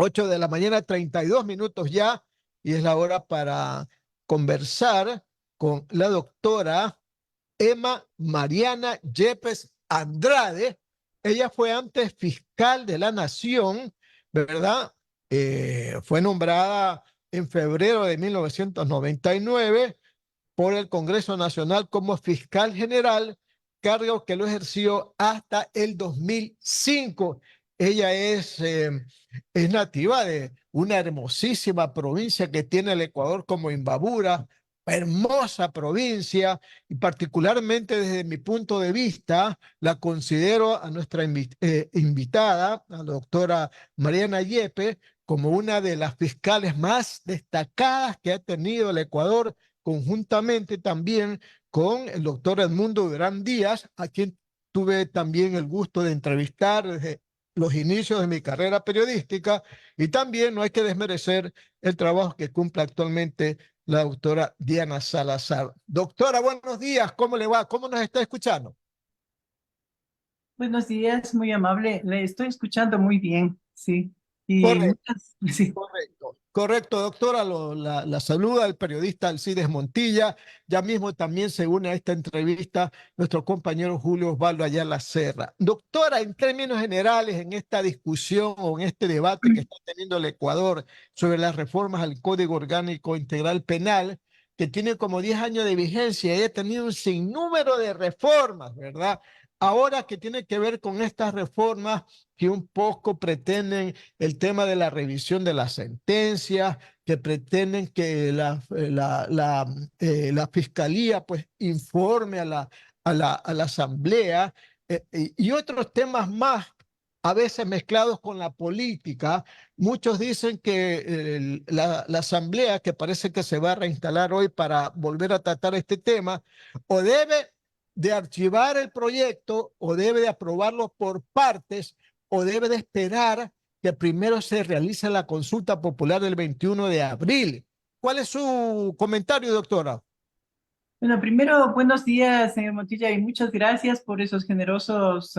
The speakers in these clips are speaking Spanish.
8 de la mañana, 32 minutos ya, y es la hora para conversar con la doctora Emma Mariana Yepes Andrade. Ella fue antes fiscal de la Nación, ¿verdad? Fue nombrada en febrero de 1999 por el Congreso Nacional como fiscal general, cargo que lo ejerció hasta el 2005. Ella es nativa de una hermosísima provincia que tiene el Ecuador como Imbabura, hermosa provincia, y particularmente desde mi punto de vista la considero a nuestra invitada, a la doctora Mariana Yepe, como una de las fiscales más destacadas que ha tenido el Ecuador, conjuntamente también con el doctor Edmundo Durán Díaz, a quien tuve también el gusto de entrevistar desde los inicios de mi carrera periodística, y también no hay que desmerecer el trabajo que cumple actualmente la doctora Diana Salazar. Doctora, buenos días, ¿cómo le va? ¿Cómo nos está escuchando? Buenos días, muy amable. Le estoy escuchando muy bien, sí. Y Correcto. muchas, sí. Correcto, correcto, doctora. La saluda el periodista Alcides Montilla. Ya mismo también se une a esta entrevista nuestro compañero Julio Osvaldo Ayala Serra. Doctora, en términos generales, en esta discusión o en este debate que está teniendo el Ecuador sobre las reformas al Código Orgánico Integral Penal, que tiene como 10 años de vigencia y ha tenido un sinnúmero de reformas, ¿verdad? Ahora que tiene que ver con estas reformas que un poco pretenden el tema de la revisión de las sentencias, que pretenden que la fiscalía pues informe a la asamblea, y otros temas más, a veces mezclados con la política. Muchos dicen que la asamblea, que parece que se va a reinstalar hoy para volver a tratar este tema, o debe de archivar el proyecto o debe de aprobarlo por partes o debe de esperar que primero se realice la consulta popular del 21 de abril. ¿Cuál es su comentario, doctora? Bueno, primero, buenos días, señor Montilla, y muchas gracias por esos generosas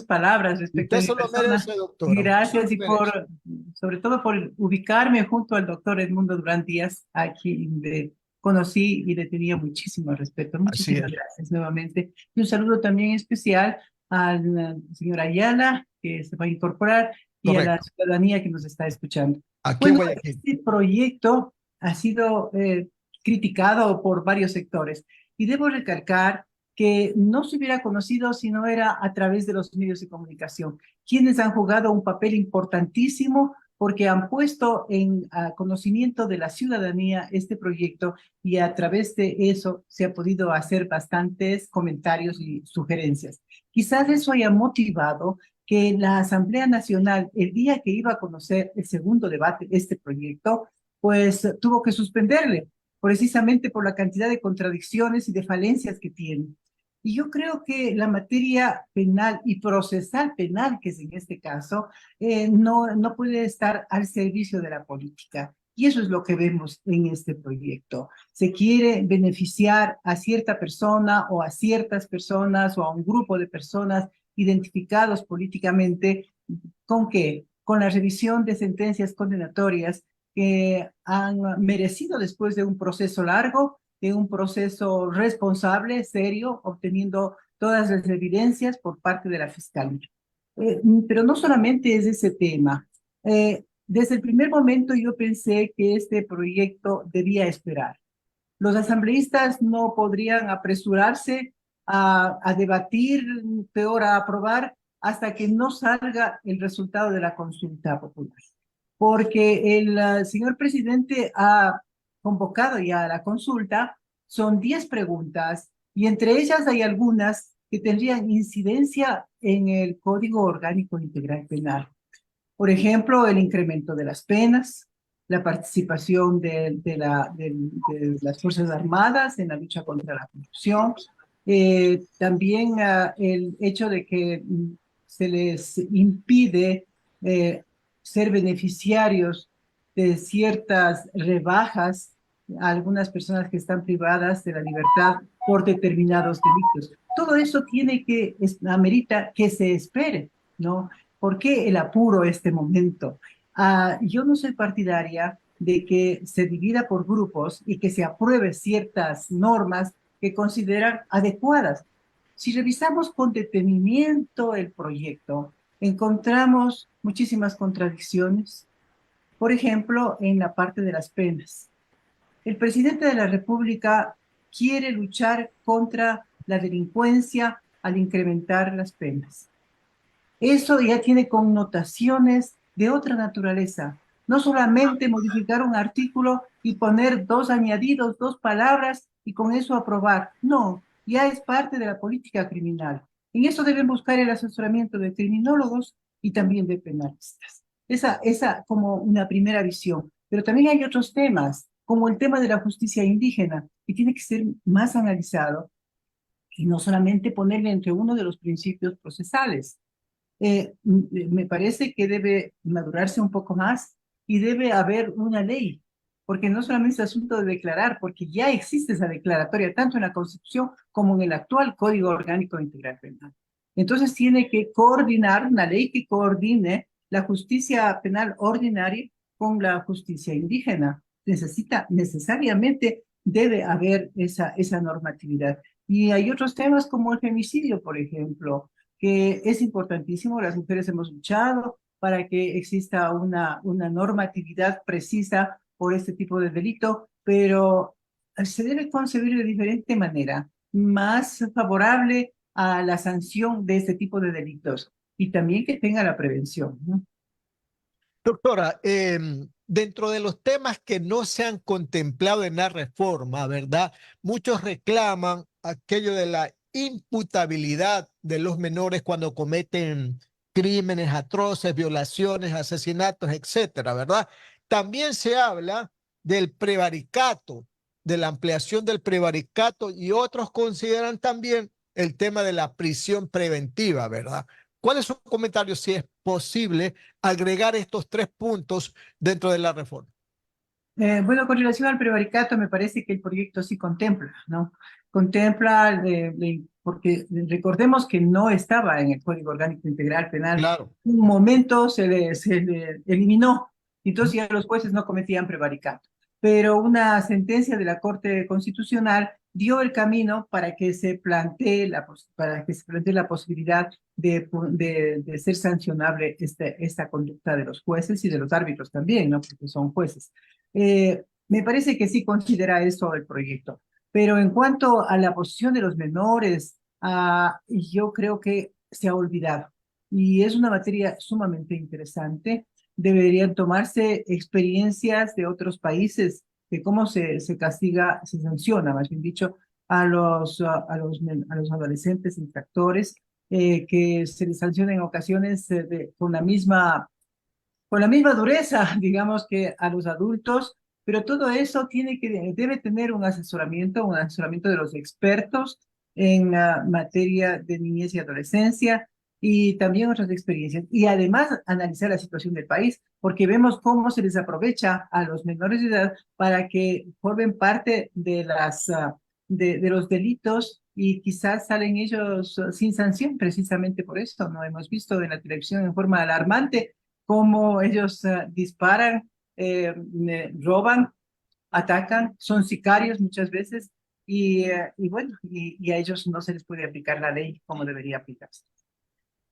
palabras respecto Usted de mi se lo persona. merece, doctora. Usted se Gracias lo y merece. sobre todo por ubicarme junto al doctor Edmundo Durán Díaz, a quien conocí y le tenía muchísimo respeto. Así Muchísimas es. gracias nuevamente. Y un saludo también especial a la señora Ayala, que se va a incorporar, y a la Correcto. ciudadanía que nos está escuchando. Aquí en Bueno, Guayaquil. este proyecto ha sido criticado por varios sectores. Y debo recalcar que no se hubiera conocido si no era a través de los medios de comunicación, quienes han jugado un papel importantísimo porque han puesto en conocimiento de la ciudadanía este proyecto y a través de eso se ha podido hacer bastantes comentarios y sugerencias. Quizás eso haya motivado que la Asamblea Nacional, el día que iba a conocer el segundo debate de este proyecto, pues tuvo que suspenderle precisamente por la cantidad de contradicciones y de falencias que tiene. Y yo creo que la materia penal y procesal penal, que es en este caso, no puede estar al servicio de la política. Y eso es lo que vemos en este proyecto. Se quiere beneficiar a cierta persona o a ciertas personas o a un grupo de personas identificados políticamente. ¿Con qué? Con la revisión de sentencias condenatorias que han merecido después de un proceso largo, de un proceso responsable, serio, obteniendo todas las evidencias por parte de la Fiscalía. Pero no solamente es ese tema. Desde el primer momento yo pensé que este proyecto debía esperar. Los asambleístas no podrían apresurarse a debatir, peor a aprobar, hasta que no salga el resultado de la consulta popular. Porque el señor presidente ha convocado ya a la consulta, son 10 preguntas y entre ellas hay algunas que tendrían incidencia en el Código Orgánico Integral Penal. Por ejemplo, el incremento de las penas, la participación de las Fuerzas Armadas en la lucha contra la corrupción, también el hecho de que se les impide eh, ser beneficiarios de ciertas rebajas a algunas personas que están privadas de la libertad por determinados delitos. Todo eso amerita que se espere, ¿no? ¿Por qué el apuro este momento? Yo no soy partidaria de que se divida por grupos y que se apruebe ciertas normas que consideran adecuadas. Si revisamos con detenimiento el proyecto, encontramos muchísimas contradicciones. Por ejemplo, en la parte de las penas. El presidente de la República quiere luchar contra la delincuencia al incrementar las penas. Eso ya tiene connotaciones de otra naturaleza. No solamente modificar un artículo y poner dos añadidos, dos palabras y con eso aprobar. No, ya es parte de la política criminal. En eso deben buscar el asesoramiento de criminólogos y también de penalistas. Esa como una primera visión. Pero también hay otros temas, como el tema de la justicia indígena, que tiene que ser más analizado y no solamente ponerle entre uno de los principios procesales. Me parece que debe madurarse un poco más y debe haber una ley, porque no solamente es asunto de declarar, porque ya existe esa declaratoria, tanto en la Constitución como en el actual Código Orgánico Integral Penal. Entonces tiene que coordinar una ley que coordine la justicia penal ordinaria con la justicia indígena. Necesariamente debe haber esa normatividad. Y hay otros temas como el femicidio, por ejemplo, que es importantísimo. Las mujeres hemos luchado para que exista una normatividad precisa por este tipo de delito, pero se debe concebir de diferente manera, más favorable a la sanción de este tipo de delitos y también que tenga la prevención, ¿no? Doctora, dentro de los temas que no se han contemplado en la reforma, ¿verdad? Muchos reclaman aquello de la imputabilidad de los menores cuando cometen crímenes atroces, violaciones, asesinatos, etcétera, ¿verdad? También se habla del prevaricato, de la ampliación del prevaricato y otros consideran también el tema de la prisión preventiva, ¿verdad? ¿Cuál es su comentario si es posible agregar estos tres puntos dentro de la reforma? Bueno, con relación al prevaricato, me parece que el proyecto sí contempla, ¿no? Contempla, porque recordemos que no estaba en el Código Orgánico Integral Penal. Claro. Un momento se le eliminó, entonces ya los jueces no cometían prevaricato. Pero una sentencia de la Corte Constitucional dio el camino para que se plantee la posibilidad de ser sancionable esta conducta de los jueces y de los árbitros también, ¿no? Porque son jueces. Me parece que sí considera eso el proyecto. Pero en cuanto a la posición de los menores, yo creo que se ha olvidado. Y es una materia sumamente interesante. Deberían tomarse experiencias de otros países de cómo se castiga, se sanciona, más bien dicho, a los adolescentes infractores, que se les sanciona en ocasiones con la misma dureza, digamos, que a los adultos, pero todo eso debe tener un asesoramiento de los expertos en materia de niñez y adolescencia y también otras experiencias. Y además analizar la situación del país, porque vemos cómo se les aprovecha a los menores de edad para que formen parte de los delitos y quizás salen ellos sin sanción precisamente por esto. ¿No? Hemos visto en la televisión en forma alarmante cómo ellos disparan, roban, atacan, son sicarios muchas veces y bueno, y a ellos no se les puede aplicar la ley como debería aplicarse.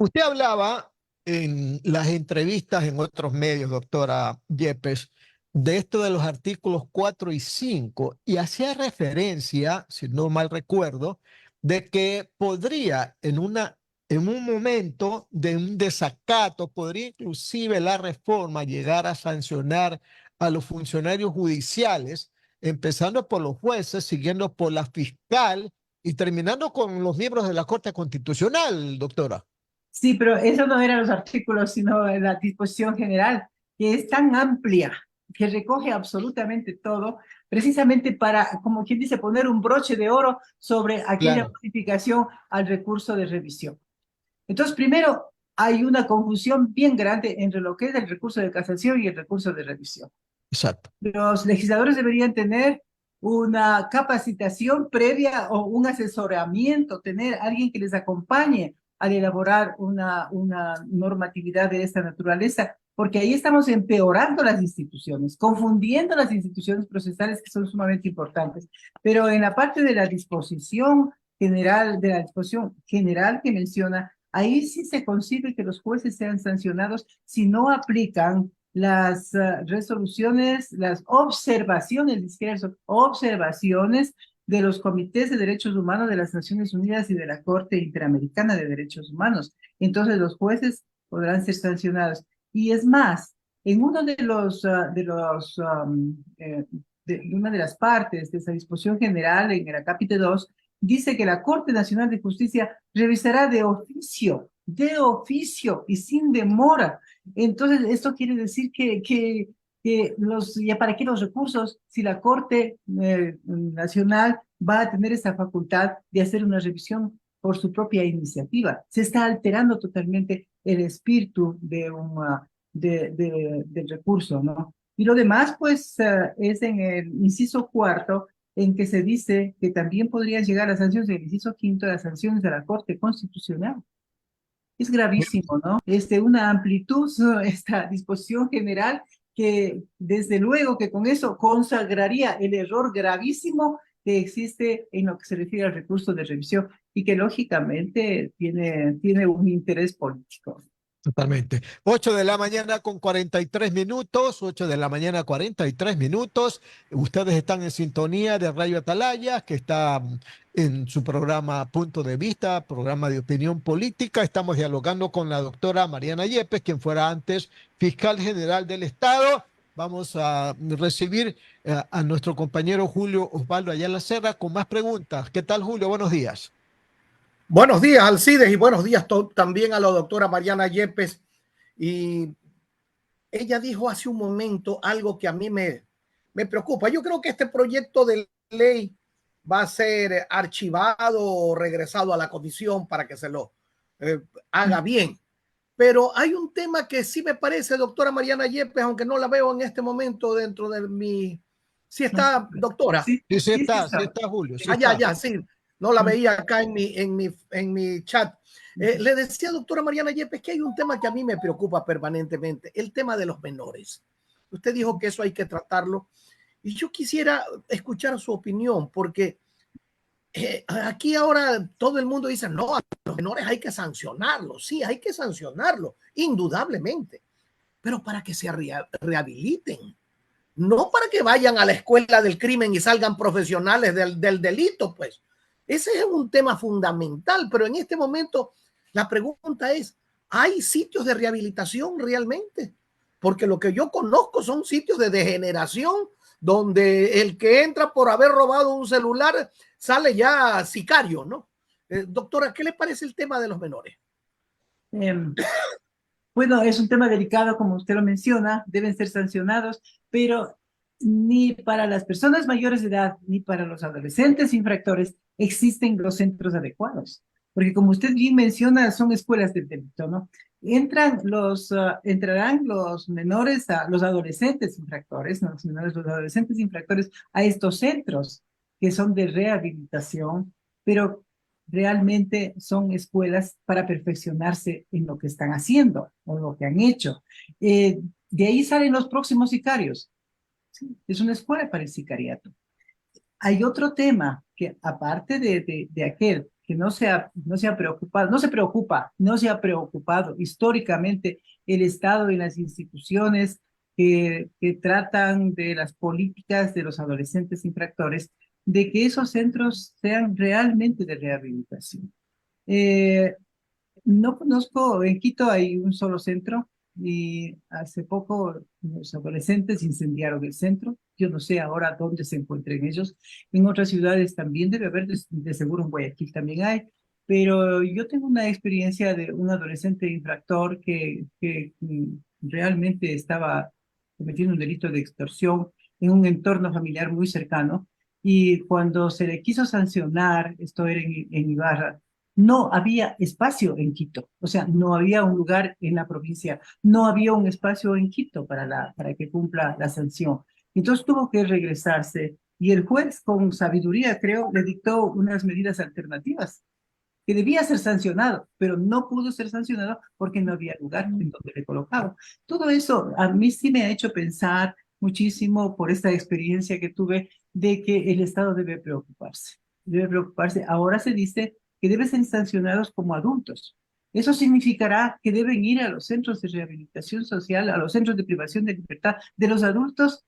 Usted hablaba en las entrevistas en otros medios, doctora Yepes, de esto de los artículos 4 y 5 y hacía referencia, si no mal recuerdo, de que podría en un momento de un desacato, podría inclusive la reforma llegar a sancionar a los funcionarios judiciales, empezando por los jueces, siguiendo por la fiscal y terminando con los miembros de la Corte Constitucional, doctora. Sí, pero eso no eran los artículos, sino la disposición general, que es tan amplia, que recoge absolutamente todo, precisamente para, como quien dice, poner un broche de oro sobre aquella Claro, modificación al recurso de revisión. Entonces, primero, hay una confusión bien grande entre lo que es el recurso de casación y el recurso de revisión. exacto. Los legisladores deberían tener una capacitación previa o un asesoramiento, tener alguien que les acompañe al elaborar una normatividad de esta naturaleza, porque ahí estamos empeorando las instituciones, confundiendo las instituciones procesales que son sumamente importantes. Pero en la parte de la disposición general, que menciona, ahí sí se concibe que los jueces sean sancionados si no aplican las resoluciones, las observaciones, observaciones de los comités de derechos humanos de las Naciones Unidas y de la Corte Interamericana de Derechos Humanos. Entonces los jueces podrán ser sancionados. Y es más, en uno de una de las partes de esa disposición general en el acápite 2, dice que la Corte Nacional de Justicia revisará de oficio y sin demora. Entonces, esto quiere decir ¿ya para qué los recursos si la Corte Nacional va a tener esa facultad de hacer una revisión por su propia iniciativa? Se está alterando totalmente el espíritu del recurso, ¿no? Y lo demás, pues, es en el inciso cuarto, en que se dice que también podrían llegar las sanciones del inciso quinto, las sanciones de la Corte Constitucional. Es gravísimo, ¿no? Una amplitud, ¿no? Esta disposición general que desde luego que con eso consagraría el error gravísimo que existe en lo que se refiere al recurso de revisión y que lógicamente tiene un interés político. Totalmente. 8 de la mañana con 43 minutos, 8 de la mañana 43 minutos. Ustedes están en sintonía de Radio Atalaya, que está en su programa Punto de Vista, programa de opinión política. Estamos dialogando con la doctora Mariana Yepes, quien fuera antes fiscal general del Estado. Vamos a recibir a nuestro compañero Julio Osvaldo Ayala Serra con más preguntas. ¿Qué tal, Julio? Buenos días. Buenos días, Alcides, y buenos días también a la doctora Mariana Yepes. Y ella dijo hace un momento algo que a mí me preocupa. Yo creo que este proyecto de ley va a ser archivado o regresado a la comisión para que se lo haga bien. Pero hay un tema que sí me parece, doctora Mariana Yepes, aunque no la veo en este momento dentro de mi... ¿Sí está, doctora? Sí, sí está, Julio. Sí está. ya, sí. No la veía acá en mi chat. Le decía, doctora Mariana Yepes, que hay un tema que a mí me preocupa permanentemente, el tema de los menores. Usted dijo que eso hay que tratarlo. Y yo quisiera escuchar su opinión, porque aquí ahora todo el mundo dice, no, a los menores hay que sancionarlos. Sí, hay que sancionarlos, indudablemente, pero para que se rehabiliten. No para que vayan a la escuela del crimen y salgan profesionales del delito, pues. Ese es un tema fundamental, pero en este momento la pregunta es, ¿hay sitios de rehabilitación realmente? Porque lo que yo conozco son sitios de degeneración donde el que entra por haber robado un celular sale ya sicario, ¿no? Doctora, ¿qué le parece el tema de los menores? Bueno, es un tema delicado, como usted lo menciona, deben ser sancionados, pero ni para las personas mayores de edad ni para los adolescentes infractores existen los centros adecuados. Porque como usted bien menciona, son escuelas del delito, ¿no? Entrarán los menores, los adolescentes infractores, ¿no? Los adolescentes infractores a estos centros que son de rehabilitación, pero realmente son escuelas para perfeccionarse en lo que están haciendo o lo que han hecho. De ahí salen los próximos sicarios. Sí, es una escuela para el sicariato. Hay otro tema que aparte de aquel que no se ha preocupado históricamente el Estado y las instituciones que tratan de las políticas de los adolescentes infractores, de que esos centros sean realmente de rehabilitación. No conozco, en Quito hay un solo centro y hace poco los adolescentes incendiaron el centro. Yo no sé ahora dónde se encuentren ellos. En otras ciudades también debe haber, de seguro en Guayaquil también hay, pero yo tengo una experiencia de un adolescente infractor que realmente estaba cometiendo un delito de extorsión en un entorno familiar muy cercano y cuando se le quiso sancionar, esto era en Ibarra, no había espacio en Quito, o sea, no había un lugar en la provincia, no había un espacio en Quito para que cumpla la sanción. Entonces tuvo que regresarse y el juez, con sabiduría, creo, le dictó unas medidas alternativas. que debía ser sancionado, pero no pudo ser sancionado porque no había lugar en donde le colocaba. Todo eso a mí sí me ha hecho pensar muchísimo por esta experiencia que tuve de que el Estado debe preocuparse. Debe preocuparse. Ahora se dice que deben ser sancionados como adultos. Eso significará que deben ir a los centros de rehabilitación social, a los centros de privación de libertad de los adultos.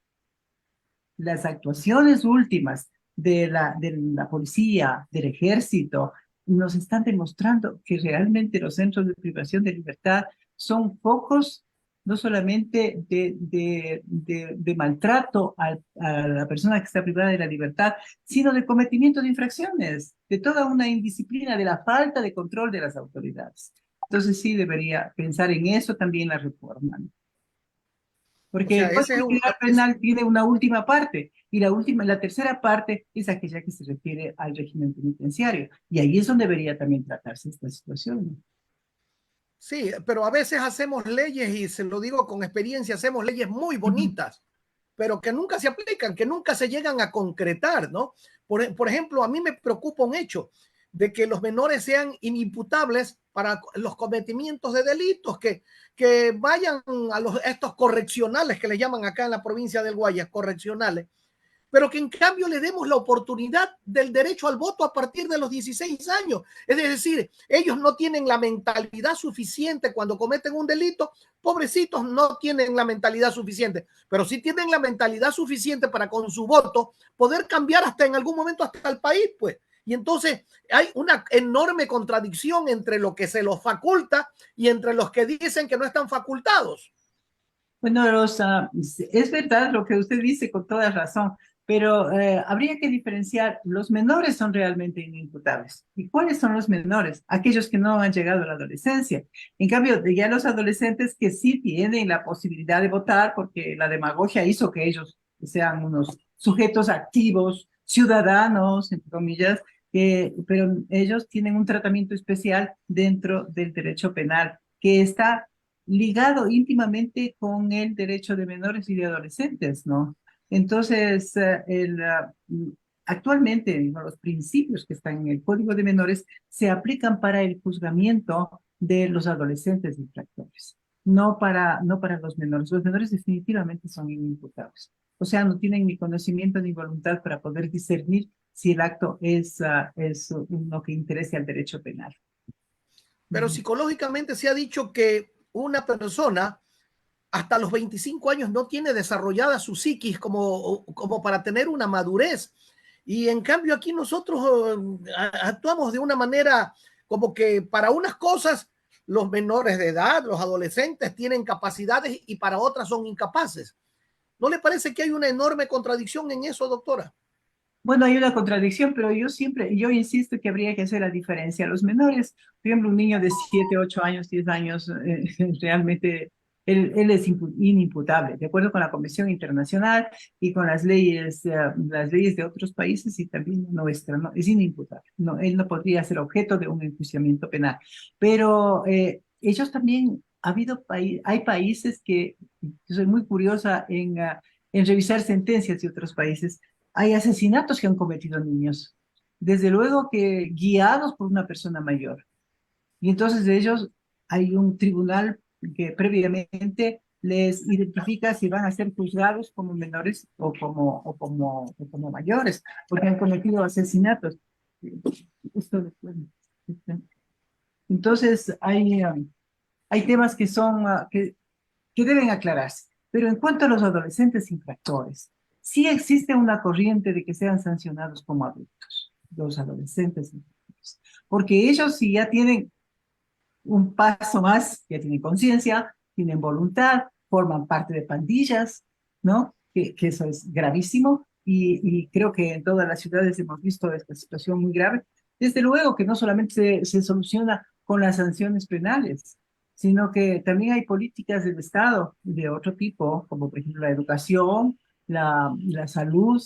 Las actuaciones últimas de la policía, del ejército, nos están demostrando que realmente los centros de privación de libertad son focos no solamente de maltrato a la persona que está privada de la libertad, sino de cometimiento de infracciones, de toda una indisciplina, de la falta de control de las autoridades. Entonces sí debería pensar en eso también la reforma, ¿no? O Porque sea, el ese es Código un, Penal Penal tiene una última parte, y la tercera parte es aquella que se refiere al régimen penitenciario, y ahí es donde debería también tratarse esta situación, ¿no? sí, pero a veces hacemos leyes, y se lo digo con experiencia, hacemos leyes muy Ujú. bonitas, pero que nunca se aplican, que nunca se llegan a concretar, ¿no? Por ejemplo, a mí me preocupa un hecho de que los menores sean inimputables para los cometimientos de delitos, que vayan a estos correccionales que le llaman acá en la provincia del Guayas, correccionales, pero que en cambio le demos la oportunidad del derecho al voto a partir de los 16 años. Es decir, ellos no tienen la mentalidad suficiente cuando cometen un delito, pobrecitos, no tienen la mentalidad suficiente, pero sí tienen la mentalidad suficiente para con su voto poder cambiar hasta en algún momento hasta el país, pues. Y entonces hay una enorme contradicción entre lo que se los faculta y entre los que dicen que no están facultados. Bueno, Rosa, es verdad lo que usted dice con toda razón, pero habría que diferenciar, los menores son realmente inimputables. ¿Y cuáles son los menores? Aquellos que no han llegado a la adolescencia. En cambio, ya los adolescentes que sí tienen la posibilidad de votar, porque la demagogia hizo que ellos sean unos sujetos activos, ciudadanos, entre comillas, pero ellos tienen un tratamiento especial dentro del derecho penal, que está ligado íntimamente con el derecho de menores y de adolescentes, ¿no? Entonces, actualmente, ¿no?, los principios que están en el Código de Menores se aplican para el juzgamiento de los adolescentes infractores, no para los menores. Los menores definitivamente son inimputables. O sea, no tienen ni conocimiento ni voluntad para poder discernir si el acto es uno que interese al derecho penal. Pero Ujú. psicológicamente se ha dicho que una persona hasta los 25 años no tiene desarrollada su psiquis como para tener una madurez. Y en cambio aquí nosotros actuamos de una manera como que para unas cosas los menores de edad, los adolescentes tienen capacidades y para otras son incapaces. ¿No le parece que hay una enorme contradicción en eso, doctora? Bueno, hay una contradicción, pero yo insisto que habría que hacer la diferencia. Los menores, por ejemplo, un niño de 7, 8 años, 10 años, realmente él es inimputable, de acuerdo con la Convención Internacional y con las leyes de otros países y también la nuestra, ¿no? Es inimputable. No, él no podría ser objeto de un enjuiciamiento penal. Pero ellos también, hay países que, yo soy muy curiosa en revisar sentencias de otros países. Hay asesinatos que han cometido niños, desde luego que guiados por una persona mayor. Y entonces de ellos hay un tribunal que previamente les identifica si van a ser juzgados como menores o como mayores, porque han cometido asesinatos. Entonces hay temas que deben aclararse. Pero en cuanto a los adolescentes infractores, sí existe una corriente de que sean sancionados como adultos, los adolescentes infractores, porque ellos sí ya tienen un paso más, ya tienen conciencia, tienen voluntad, forman parte de pandillas, ¿no? Que eso es gravísimo y creo que en todas las ciudades hemos visto esta situación muy grave. Desde luego que no solamente se soluciona con las sanciones penales, sino que también hay políticas del Estado de otro tipo, como por ejemplo la educación, la salud,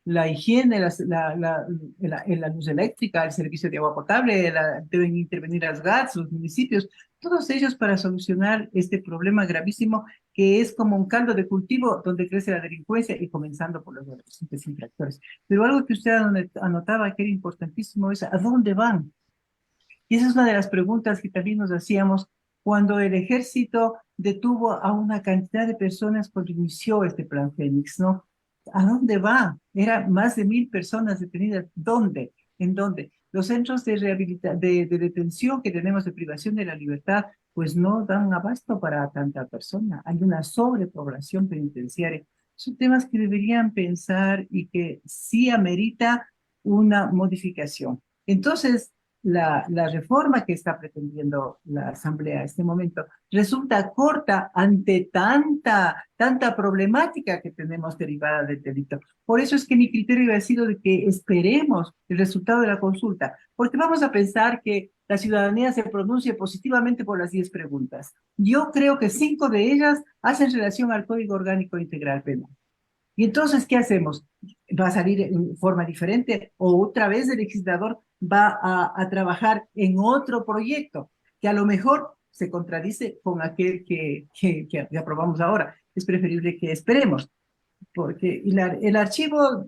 la higiene, la luz eléctrica, el servicio de agua potable, deben intervenir las GATS, los municipios, todos ellos para solucionar este problema gravísimo que es como un caldo de cultivo donde crece la delincuencia y comenzando por los adolescentes infractores. Pero algo que usted anotaba que era importantísimo es ¿a dónde van? Y esa es una de las preguntas que también nos hacíamos cuando el ejército detuvo a una cantidad de personas cuando inició este plan Fénix, ¿no? ¿A dónde va? Eran más de 1000 personas detenidas. ¿Dónde? ¿En dónde? Los centros de de detención que tenemos de privación de la libertad, pues no dan abasto para tanta persona. Hay una sobrepoblación penitenciaria. Son temas que deberían pensar y que sí amerita una modificación. Entonces, la reforma que está pretendiendo la Asamblea en este momento resulta corta ante tanta problemática que tenemos derivada del delito. Por eso es que mi criterio ha sido de que esperemos el resultado de la consulta, porque vamos a pensar que la ciudadanía se pronuncie positivamente por las 10 preguntas. Yo creo que 5 de ellas hacen relación al Código Orgánico Integral Penal. Y entonces, ¿qué hacemos? ¿Va a salir en forma diferente o otra vez el legislador va a trabajar en otro proyecto que a lo mejor se contradice con aquel que aprobamos ahora? Es preferible que esperemos, porque el archivo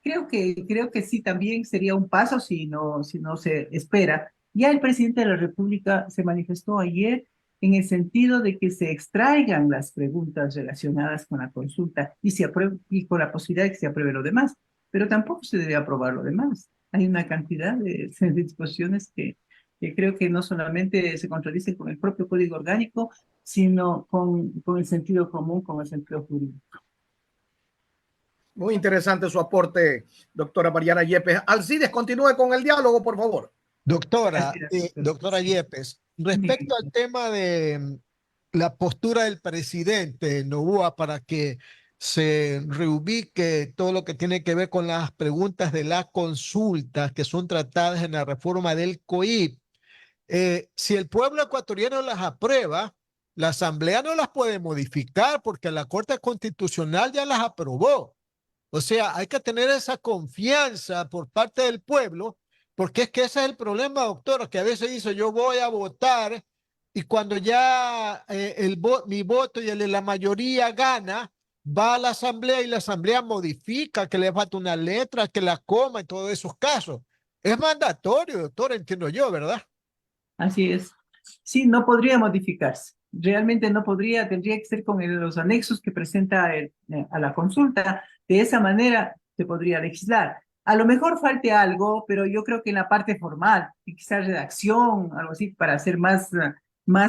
creo que sí también sería un paso si no se espera. Ya el presidente de la República se manifestó ayer en el sentido de que se extraigan las preguntas relacionadas con la consulta y con la posibilidad de que se apruebe lo demás, pero tampoco se debe aprobar lo demás. Hay una cantidad de disposiciones que creo que no solamente se contradicen con el propio Código Orgánico, sino con el sentido común, con el sentido jurídico. Muy interesante su aporte, doctora Mariana Yepes. Alcides, continúe con el diálogo, por favor. Gracias, doctor. Doctora Sí. Yepes, respecto al tema de la postura del presidente Noboa para que se reubique todo lo que tiene que ver con las preguntas de las consultas que son tratadas en la reforma del COIP, si el pueblo ecuatoriano las aprueba, la Asamblea no las puede modificar porque la Corte Constitucional ya las aprobó. O sea, hay que tener esa confianza por parte del pueblo, porque es que ese es el problema, doctora, que a veces dice yo voy a votar y cuando ya mi voto y el de la mayoría gana, va a la asamblea y la asamblea modifica, que le falta una letra, que la coma en todos esos casos. Es mandatorio, doctora, entiendo yo, ¿verdad? Así es. Sí, no podría modificarse. Realmente no podría, tendría que ser con los anexos que presenta a la consulta. De esa manera se podría legislar. A lo mejor falte algo, pero yo creo que en la parte formal, y quizás redacción, algo así, para hacer más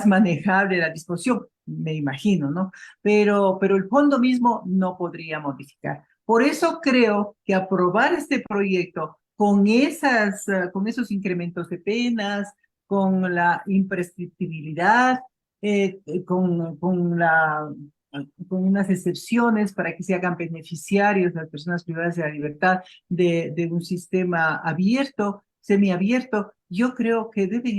manejable la disposición, me imagino, ¿no? Pero el fondo mismo no podría modificar. Por eso creo que aprobar este proyecto con esos incrementos de penas, con la imprescriptibilidad, con unas excepciones para que se hagan beneficiarios las personas privadas de la libertad de un sistema abierto, semiabierto. Yo creo que deben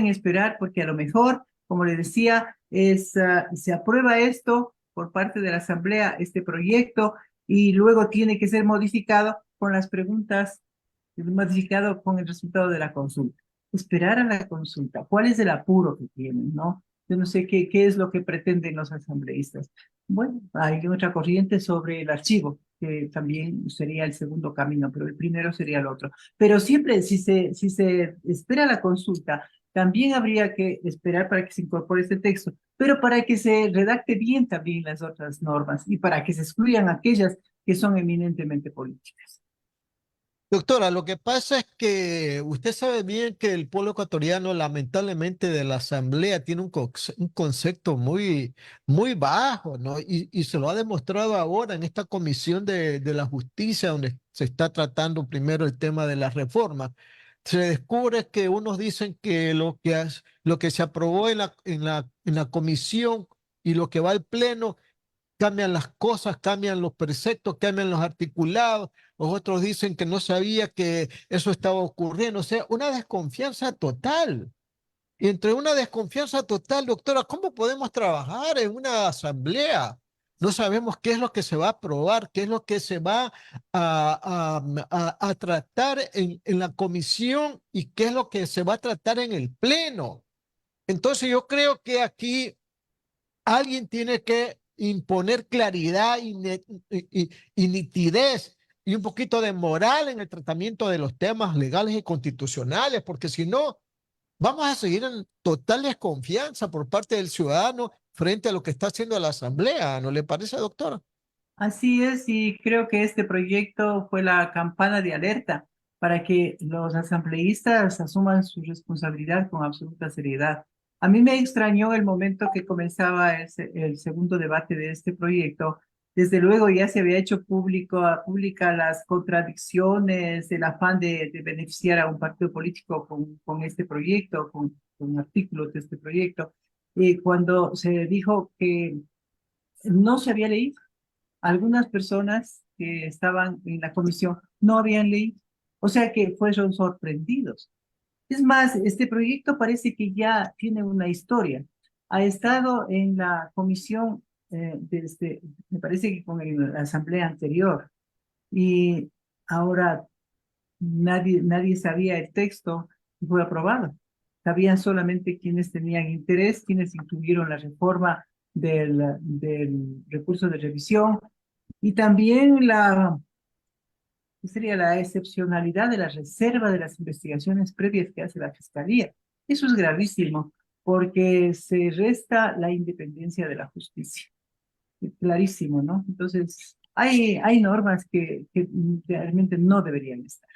esperar porque a lo mejor, como le decía, se aprueba esto por parte de la Asamblea, este proyecto, y luego tiene que ser modificado con las preguntas, modificado con el resultado de la consulta. Esperar a la consulta. ¿Cuál es el apuro que tienen, no? Yo no sé qué es lo que pretenden los asambleístas. Bueno, hay otra corriente sobre el archivo, que también sería el segundo camino, pero el primero sería el otro. Pero siempre, si se espera la consulta, también habría que esperar para que se incorpore este texto, pero para que se redacte bien también las otras normas y para que se excluyan aquellas que son eminentemente políticas. Doctora, lo que pasa es que usted sabe bien que el pueblo ecuatoriano, lamentablemente, de la Asamblea tiene un concepto muy bajo, ¿no? Y se lo ha demostrado ahora en esta comisión de la justicia, donde se está tratando primero el tema de las reformas. Se descubre que unos dicen que lo que se aprobó en la comisión y lo que va al pleno cambian las cosas, cambian los preceptos, cambian los articulados, los otros dicen que no sabía que eso estaba ocurriendo, o sea, una desconfianza total. Y entre una desconfianza total, doctora, ¿cómo podemos trabajar en una asamblea? No sabemos qué es lo que se va a aprobar, qué es lo que se va a tratar en la comisión y qué es lo que se va a tratar en el pleno. Entonces yo creo que aquí alguien tiene que imponer claridad y nitidez y un poquito de moral en el tratamiento de los temas legales y constitucionales, porque si no, vamos a seguir en total desconfianza por parte del ciudadano frente a lo que está haciendo la Asamblea. ¿No le parece, doctora? Así es, y creo que este proyecto fue la campana de alerta para que los asambleístas asuman su responsabilidad con absoluta seriedad. A mí me extrañó el momento que comenzaba el segundo debate de este proyecto. Desde luego ya se había hecho pública las contradicciones, el afán de beneficiar a un partido político con este proyecto, con artículos de este proyecto. Y cuando se dijo que no se había leído, algunas personas que estaban en la comisión no habían leído, o sea que fueron sorprendidos. Es más, este proyecto parece que ya tiene una historia. Ha estado en la comisión desde, me parece que con la asamblea anterior, y ahora nadie sabía el texto y fue aprobado. Sabían solamente quienes tenían interés, quienes incluyeron la reforma del recurso de revisión y también ¿qué sería la excepcionalidad de la reserva de las investigaciones previas que hace la Fiscalía? Eso es gravísimo, porque se resta la independencia de la justicia. Clarísimo, ¿no? Entonces, hay normas que realmente no deberían estar.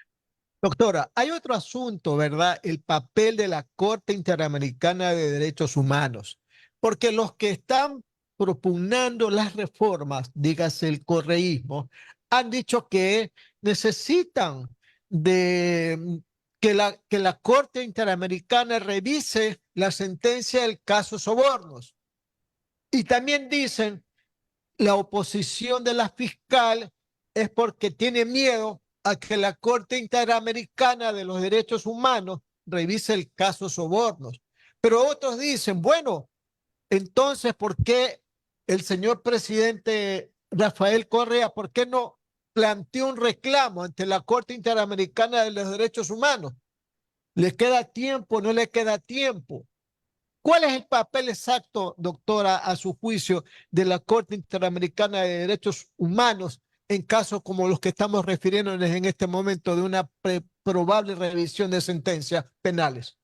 Doctora, hay otro asunto, ¿verdad? El papel de la Corte Interamericana de Derechos Humanos, porque los que están propugnando las reformas, dígase el correísmo, han dicho que necesitan de que la Corte Interamericana revise la sentencia del caso Sobornos. Y también dicen la oposición de la fiscal es porque tiene miedo a que la Corte Interamericana de los Derechos Humanos revise el caso Sobornos. Pero otros dicen, bueno, entonces, ¿por qué el señor presidente Rafael Correa, por qué no planteó un reclamo ante la Corte Interamericana de los Derechos Humanos? ¿Le queda tiempo? ¿No le queda tiempo? ¿Cuál es el papel exacto, doctora, a su juicio, de la Corte Interamericana de Derechos Humanos en casos como los que estamos refiriéndonos en este momento de una probable revisión de sentencias penales?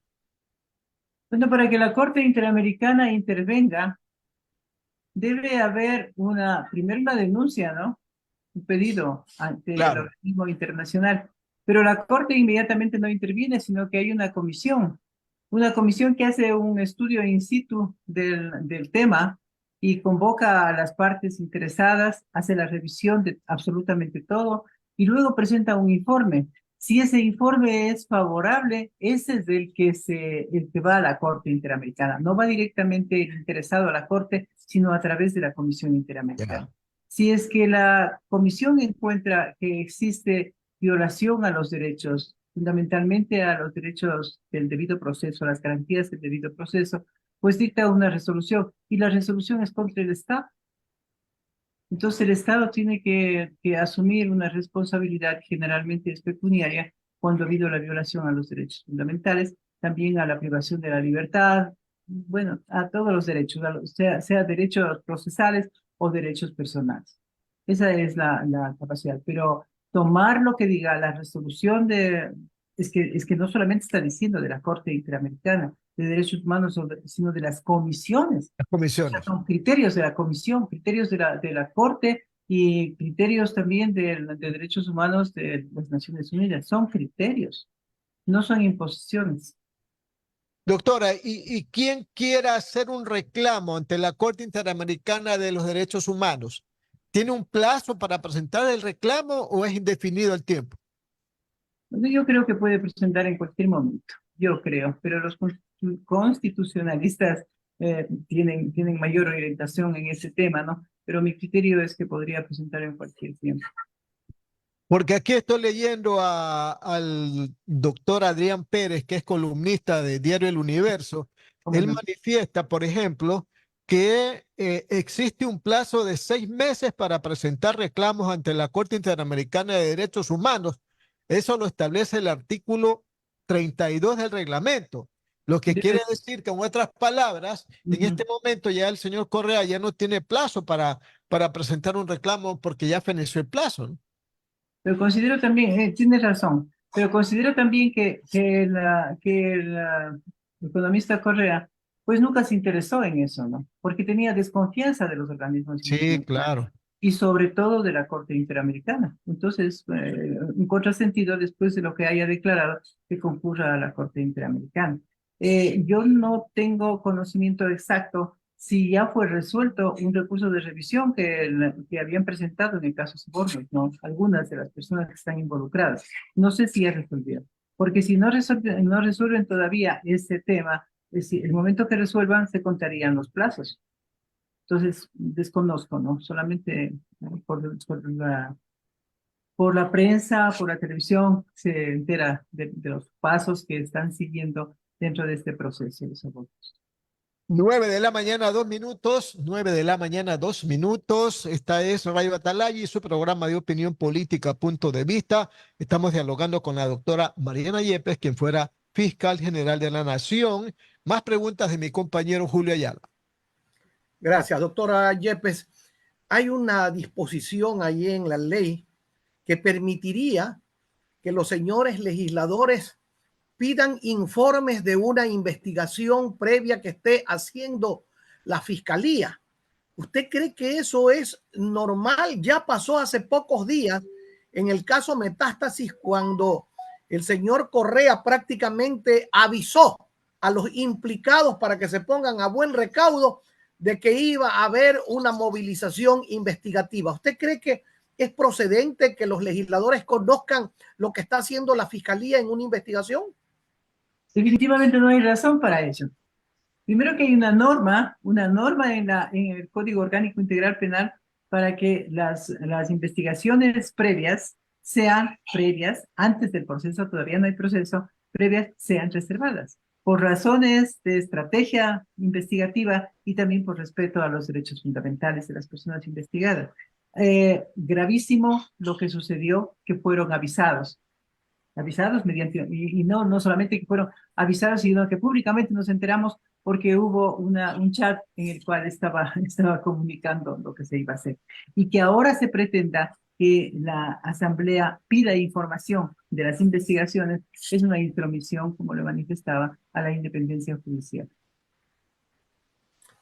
Bueno, para que la Corte Interamericana intervenga, debe haber primero una denuncia, ¿no? Un pedido ante el Claro. organismo internacional. Pero la Corte inmediatamente no interviene, sino que hay una comisión que hace un estudio in situ del tema y convoca a las partes interesadas, hace la revisión de absolutamente todo y luego presenta un informe. Si ese informe es favorable, ese es el que va a la Corte Interamericana. No va directamente el interesado a la Corte, sino a través de la Comisión Interamericana. Ya. Si es que la Comisión encuentra que existe violación a los derechos, fundamentalmente a los derechos del debido proceso, a las garantías del debido proceso, pues dicta una resolución y la resolución es contra el Estado. Entonces el Estado tiene que asumir una responsabilidad generalmente es pecuniaria cuando ha habido la violación a los derechos fundamentales, también a la privación de la libertad, bueno, a todos los derechos, sea derechos procesales o derechos personales. Esa es la capacidad, pero tomar lo que diga la resolución es que no solamente está diciendo de la Corte Interamericana de Derechos Humanos, sino de las comisiones. Las O sea, comisiones. son criterios de la comisión, criterios de la Corte y criterios también de derechos humanos de las Naciones Unidas. Son criterios, no son imposiciones. Doctora, ¿y quién quiera hacer un reclamo ante la Corte Interamericana de los Derechos Humanos? ¿Tiene un plazo para presentar el reclamo o es indefinido el tiempo? Bueno, yo creo que puede presentar en cualquier momento, yo creo, pero los constitucionalistas tienen mayor orientación en ese tema, ¿no? Pero mi criterio es que podría presentar en cualquier tiempo. Porque aquí estoy leyendo al doctor Adrián Pérez, que es columnista de Diario El Universo. ¿Cómo Él no? manifiesta, por ejemplo, que existe un plazo de 6 meses para presentar reclamos ante la Corte Interamericana de Derechos Humanos. Eso lo establece el artículo 32 del reglamento. Lo que quiere Debe- decir que, en otras palabras, en Ujú. este momento ya el señor Correa ya no tiene plazo para presentar un reclamo porque ya feneció el plazo, ¿no? Pero considero también, tienes razón, pero considero también que el economista Correa, pues nunca se interesó en eso, ¿no? Porque tenía desconfianza de los organismos Sí, internacionales claro. y sobre todo de la Corte Interamericana. Entonces, en contrasentido, después de lo que haya declarado, que concurra a la Corte Interamericana. Yo no tengo conocimiento exacto si ya fue resuelto un recurso de revisión que habían presentado en el caso Suborno, ¿no? Algunas de las personas que están involucradas. No sé si ya resolvieron, porque si no resuelven todavía ese tema, es decir, el momento que resuelvan se contarían los plazos. Entonces, desconozco, ¿no? Solamente por la prensa, por la televisión, se entera de los pasos que están siguiendo dentro de este proceso de Soborno. 9 de la mañana, 2 minutos. 9 de la mañana, 2 minutos. Esta es Radio Atalaya y su programa de opinión política, punto de vista. Estamos dialogando con la doctora Mariana Yepes, quien fuera fiscal general de la Nación. Más preguntas de mi compañero Julio Ayala. Gracias, doctora Yepes. Hay una disposición ahí en la ley que permitiría que los señores legisladores pidan informes de una investigación previa que esté haciendo la fiscalía. ¿Usted cree que eso es normal? Ya pasó hace pocos días en el caso Metástasis, cuando el señor Correa prácticamente avisó a los implicados para que se pongan a buen recaudo de que iba a haber una movilización investigativa. ¿Usted cree que es procedente que los legisladores conozcan lo que está haciendo la fiscalía en una investigación? Definitivamente no hay razón para ello. Primero que hay una norma en el Código Orgánico Integral Penal para que las investigaciones previas sean previas, antes del proceso, todavía no hay proceso, previas sean reservadas, por razones de estrategia investigativa y también por respeto a los derechos fundamentales de las personas investigadas. Gravísimo lo que sucedió, que fueron avisados mediante, y no solamente que fueron avisados, sino que públicamente nos enteramos porque hubo un chat en el cual estaba comunicando lo que se iba a hacer. Y que ahora se pretenda que la Asamblea pida información de las investigaciones es una intromisión, como lo manifestaba, a la independencia judicial.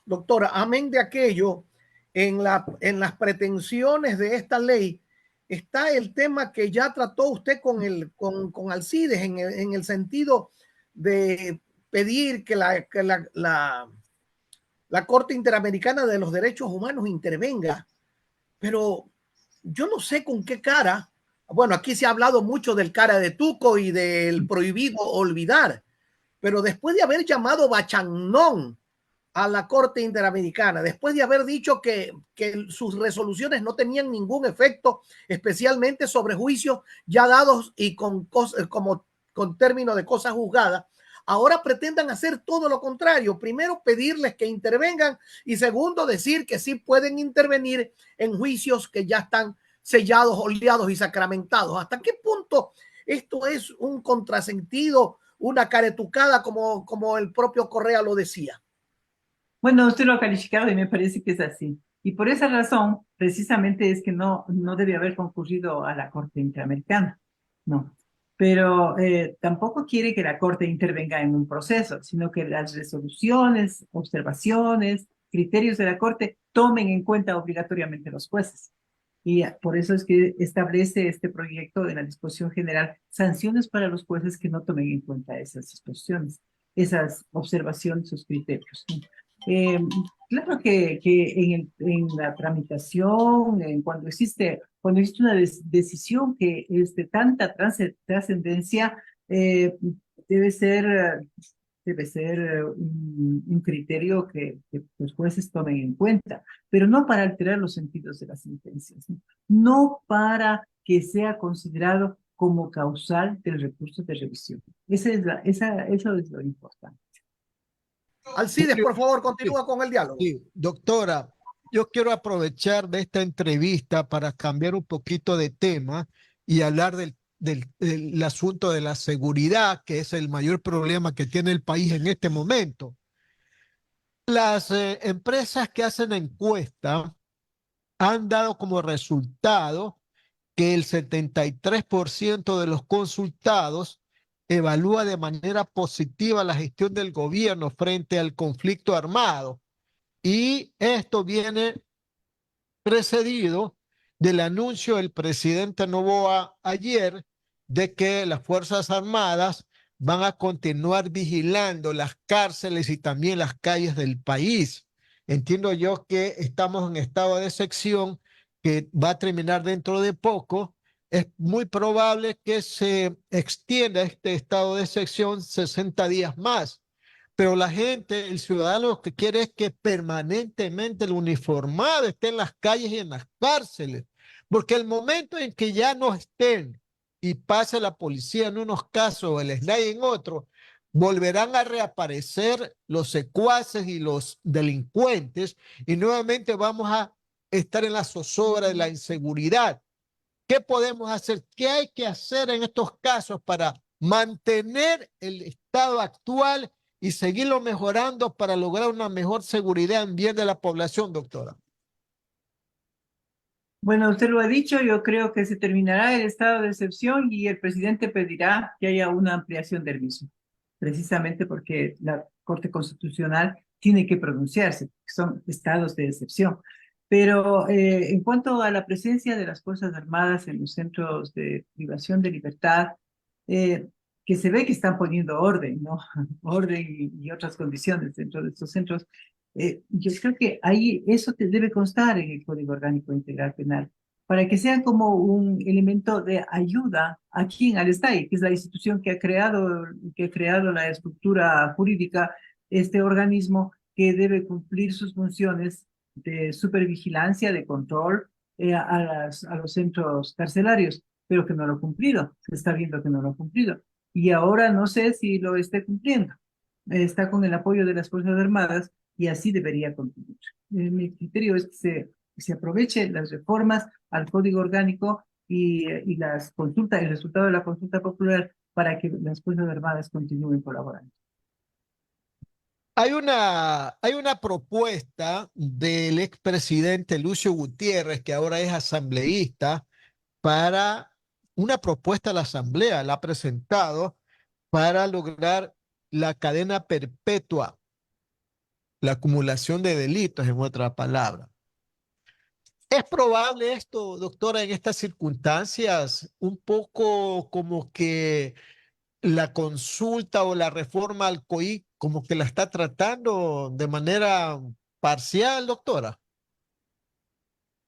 Doctora, amén de aquello, en las pretensiones de esta ley está el tema que ya trató usted con Alcides en el sentido de pedir que la Corte Interamericana de los Derechos Humanos intervenga, pero yo no sé con qué cara. Bueno, aquí se ha hablado mucho del cara de tuco y del prohibido olvidar, pero después de haber llamado bachanón a la Corte Interamericana, después de haber dicho que sus resoluciones no tenían ningún efecto, especialmente sobre juicios ya dados y con término de cosas juzgadas, ahora pretendan hacer todo lo contrario. Primero, pedirles que intervengan y segundo, decir que sí pueden intervenir en juicios que ya están sellados, oleados y sacramentados. ¿Hasta qué punto esto es un contrasentido, una caretucada, como el propio Correa lo decía? Bueno, usted lo ha calificado y me parece que es así. Y por esa razón, precisamente es que no debe haber concurrido a la Corte Interamericana. No. Pero tampoco quiere que la Corte intervenga en un proceso, sino que las resoluciones, observaciones, criterios de la Corte tomen en cuenta obligatoriamente los jueces. Y por eso es que establece este proyecto de la disposición general sanciones para los jueces que no tomen en cuenta esas disposiciones, esas observaciones, sus criterios. Eh, claro que en la tramitación, cuando existe una decisión que es de tanta trascendencia, eh, debe ser, un criterio que los jueces tomen en cuenta, pero no para alterar los sentidos de las sentencias, no para que sea considerado como causal del recurso de revisión. Eso es lo importante. Alcides, por favor, continúa con el diálogo. Sí, doctora, yo quiero aprovechar de esta entrevista para cambiar un poquito de tema y hablar del asunto de la seguridad, que es el mayor problema que tiene el país en este momento. Las empresas que hacen encuesta han dado como resultado que el 73% de los consultados evalúa de manera positiva la gestión del gobierno frente al conflicto armado. Y esto viene precedido del anuncio del presidente Noboa ayer de que las Fuerzas Armadas van a continuar vigilando las cárceles y también las calles del país. Entiendo yo que estamos en estado de excepción que va a terminar dentro de poco. Es muy probable que se extienda este estado de excepción 60 días más. Pero la gente, el ciudadano, lo que quiere es que permanentemente el uniformado esté en las calles y en las cárceles. Porque el momento en que ya no estén y pase la policía en unos casos o el SNAI en otros, volverán a reaparecer los secuaces y los delincuentes y nuevamente vamos a estar en la zozobra de la inseguridad. ¿Qué podemos hacer? ¿Qué hay que hacer en estos casos para mantener el estado actual y seguirlo mejorando para lograr una mejor seguridad en bien de la población, doctora? Bueno, usted lo ha dicho, yo creo que se terminará el estado de excepción y el presidente pedirá que haya una ampliación del mismo, precisamente porque la Corte Constitucional tiene que pronunciarse, son estados de excepción. Pero en cuanto a la presencia de las Fuerzas Armadas en los centros de privación de libertad, eh, que se ve que están poniendo orden, ¿no? Orden y otras condiciones dentro de estos centros. Yo creo que ahí eso debe constar en el Código Orgánico Integral Penal, para que sean como un elemento de ayuda a quien, al STAI, que es la institución que ha creado la estructura jurídica, este organismo que debe cumplir sus funciones de supervigilancia, de control a los centros carcelarios, pero que no lo ha cumplido, se está viendo que no lo ha cumplido. Y ahora no sé si lo esté cumpliendo. Está con el apoyo de las Fuerzas Armadas y así debería continuar. Mi criterio es que se aproveche las reformas al Código Orgánico y las consultas, el resultado de la consulta popular para que las Fuerzas Armadas continúen colaborando. Hay una propuesta del expresidente Lucio Gutiérrez, que ahora es asambleísta, para una propuesta a la Asamblea, la ha presentado para lograr la cadena perpetua, la acumulación de delitos, en otra palabra. ¿Es probable esto, doctora, en estas circunstancias, un poco como que la consulta o la reforma al COI como que la está tratando de manera parcial, doctora?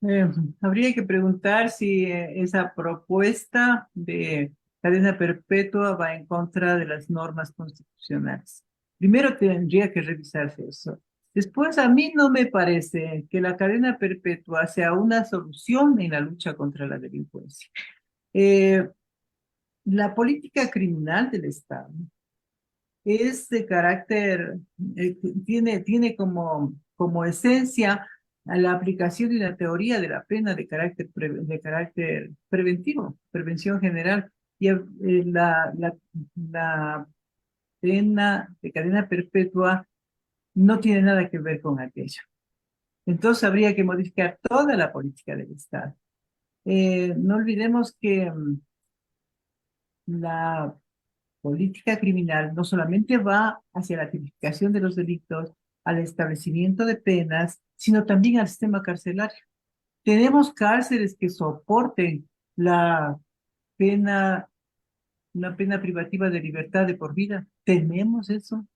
Eh, Habría que preguntar si esa propuesta de cadena perpetua va en contra de las normas constitucionales. Primero tendría que revisarse eso. Después, a mí no me parece que la cadena perpetua sea una solución en la lucha contra la delincuencia. Eh, la política criminal del Estado es de carácter, tiene como esencia a la aplicación de una teoría de la pena de carácter preventivo, prevención general. Y la pena de cadena perpetua no tiene nada que ver con aquello. Entonces habría que modificar toda la política del Estado. No olvidemos que la política criminal no solamente va hacia la tipificación de los delitos, al establecimiento de penas, sino también al sistema carcelario. Tenemos cárceles que soporten la pena, una pena privativa de libertad de por vida. Tenemos eso.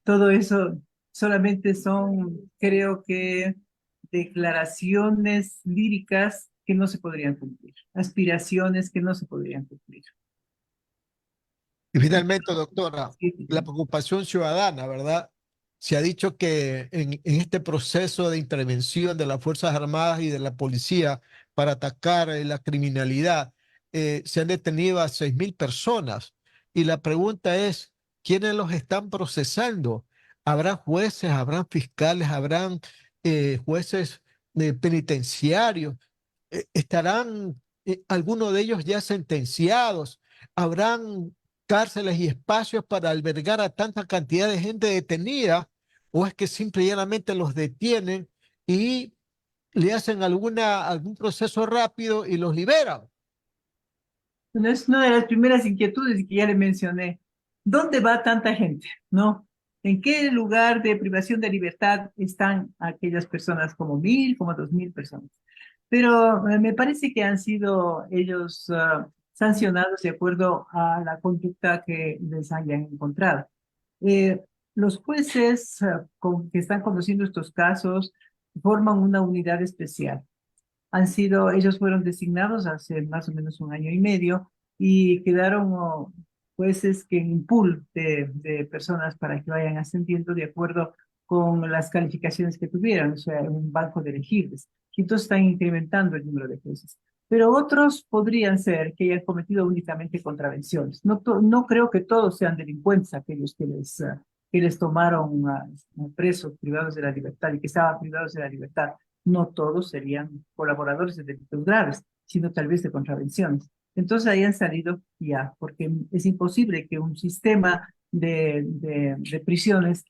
Todo eso solamente son, creo que, declaraciones líricas que no se podrían cumplir, aspiraciones que no se podrían cumplir. Y finalmente, doctora, Sí. la preocupación ciudadana, ¿verdad? Se ha dicho que en este proceso de intervención de las Fuerzas Armadas y de la policía para atacar la criminalidad, se han detenido a 6.000 personas. Y la pregunta es, ¿quiénes los están procesando? ¿Habrán jueces, habrán fiscales, habrán jueces penitenciarios? ¿Estarán algunos de ellos ya sentenciados? ¿Habrán cárceles y espacios para albergar a tanta cantidad de gente detenida? ¿O es que simplemente los detienen y le hacen algún proceso rápido y los liberan. Bueno, es una de las primeras inquietudes que ya le mencioné. ¿Dónde va tanta gente? ¿No? ¿En qué lugar de privación de libertad están aquellas personas, como 1.000, como 2.000 personas? Pero me parece que han sido ellos sancionados de acuerdo a la conducta que les hayan encontrado. Los jueces que están conociendo estos casos forman una unidad especial. Ellos fueron designados hace más o menos 1 año y medio y quedaron jueces que en pool de personas para que vayan ascendiendo de acuerdo con las calificaciones que tuvieran, o sea, un banco de elegibles. Y entonces están incrementando el número de jueces. Pero otros podrían ser que hayan cometido únicamente contravenciones. No creo que todos sean delincuentes aquellos que les tomaron presos privados de la libertad y que estaban privados de la libertad. No todos serían colaboradores de delitos graves, sino tal vez de contravenciones. Entonces ahí han salido ya, porque es imposible que un sistema de prisiones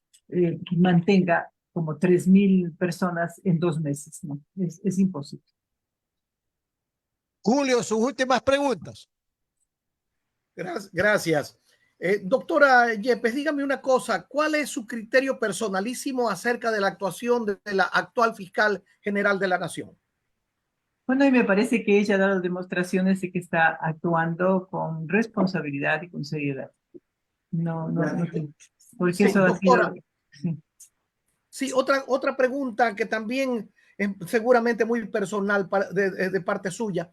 mantenga como 3.000 personas en 2 meses, ¿no? Es imposible. Julio, sus últimas preguntas. Gracias. Doctora Yepes, dígame una cosa, ¿cuál es su criterio personalísimo acerca de la actuación de la actual fiscal general de la Nación? Bueno, y me parece que ella ha dado demostraciones de que está actuando con responsabilidad y con seriedad. No, porque Sí, eso ha sido... doctora. Sí. Sí, otra pregunta que también es seguramente muy personal de parte suya.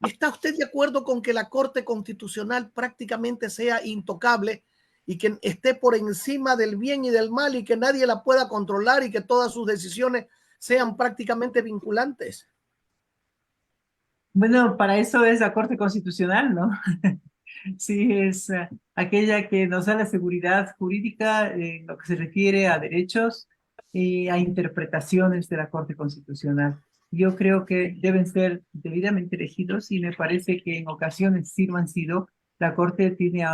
¿Está usted de acuerdo con que la Corte Constitucional prácticamente sea intocable y que esté por encima del bien y del mal y que nadie la pueda controlar y que todas sus decisiones sean prácticamente vinculantes? Bueno, para eso es la Corte Constitucional, ¿no? Sí, es aquella que nos da la seguridad jurídica en lo que se refiere a derechos y a interpretaciones de la Corte Constitucional. Yo creo que deben ser debidamente elegidos y me parece que en ocasiones sí lo han sido. La Corte tiene,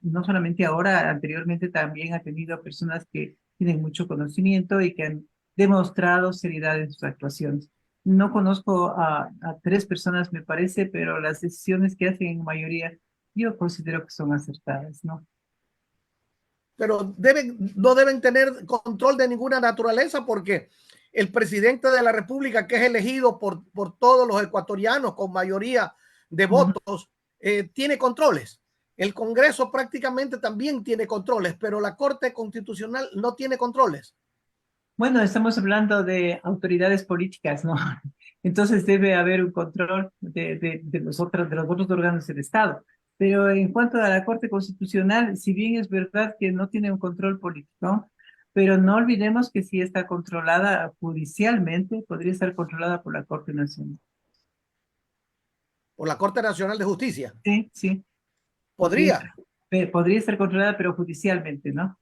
no solamente ahora, anteriormente también ha tenido personas que tienen mucho conocimiento y que han demostrado seriedad en sus actuaciones. No conozco a 3 personas, me parece, pero las decisiones que hacen en mayoría yo considero que son acertadas, ¿no? Pero no deben tener control de ninguna naturaleza porque el presidente de la República, que es elegido por todos los ecuatorianos con mayoría de votos, tiene controles. El Congreso prácticamente también tiene controles, pero la Corte Constitucional no tiene controles. Bueno, estamos hablando de autoridades políticas, ¿no? Entonces debe haber un control de los otros órganos del Estado. Pero en cuanto a la Corte Constitucional, si bien es verdad que no tiene un control político, pero no olvidemos que si está controlada judicialmente, podría estar controlada por la Corte Nacional. Por la Corte Nacional de Justicia. Sí, sí. Podría. Podría estar controlada, pero judicialmente, ¿no?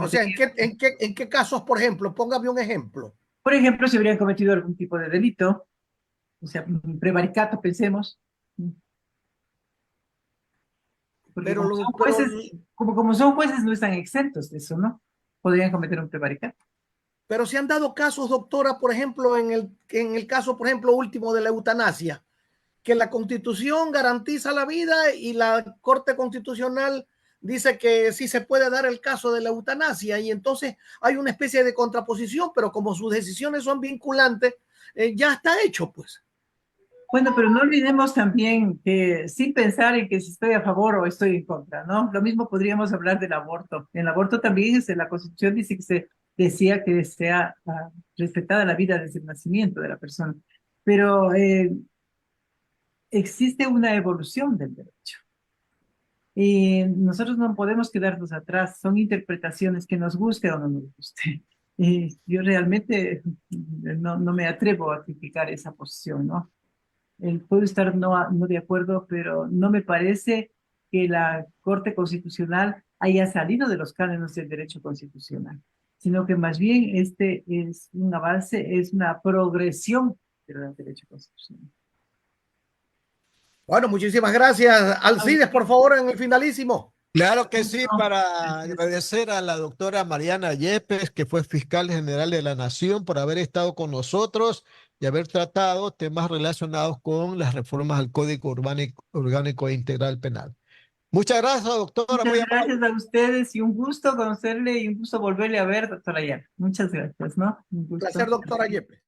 O sea, ¿en qué casos, por ejemplo? Póngame un ejemplo. Por ejemplo, si habrían cometido algún tipo de delito, o sea, prevaricato, pensemos. Porque Pero, como son jueces, como son jueces, no están exentos de eso, ¿no? Podrían cometer un prevaricato. pero se han dado casos, doctora, por ejemplo, en el caso, por ejemplo, último de la eutanasia, que la Constitución garantiza la vida y la Corte Constitucional dice que sí se puede dar el caso de la eutanasia y entonces hay una especie de contraposición, pero como sus decisiones son vinculantes, ya está hecho, pues. Bueno, pero no olvidemos también que sin pensar en que si estoy a favor o estoy en contra, ¿no? Lo mismo podríamos hablar del aborto. En el aborto también la Constitución dice que se decía que sea respetada la vida desde el nacimiento de la persona, pero existe una evolución del derecho. Y nosotros no podemos quedarnos atrás, son interpretaciones que nos guste o no nos guste. Y yo realmente no me atrevo a criticar esa posición, ¿no? Puedo estar no de acuerdo, pero no me parece que la Corte Constitucional haya salido de los cánones del derecho constitucional, sino que más bien este es un avance, es una progresión del derecho constitucional. Bueno, muchísimas gracias. Alcides, por favor, en el finalísimo. Claro que sí, No, para gracias. agradecer a la doctora Mariana Yepes, que fue fiscal general de la Nación, por haber estado con nosotros y haber tratado temas relacionados con las reformas al Código Orgánico e Integral Penal. Muchas gracias, doctora, muy Muchas amable. gracias a ustedes y un gusto conocerle y un gusto volverle a ver, doctora Ayala. Muchas gracias, ¿no? Un gusto. Placer, doctora Yepes.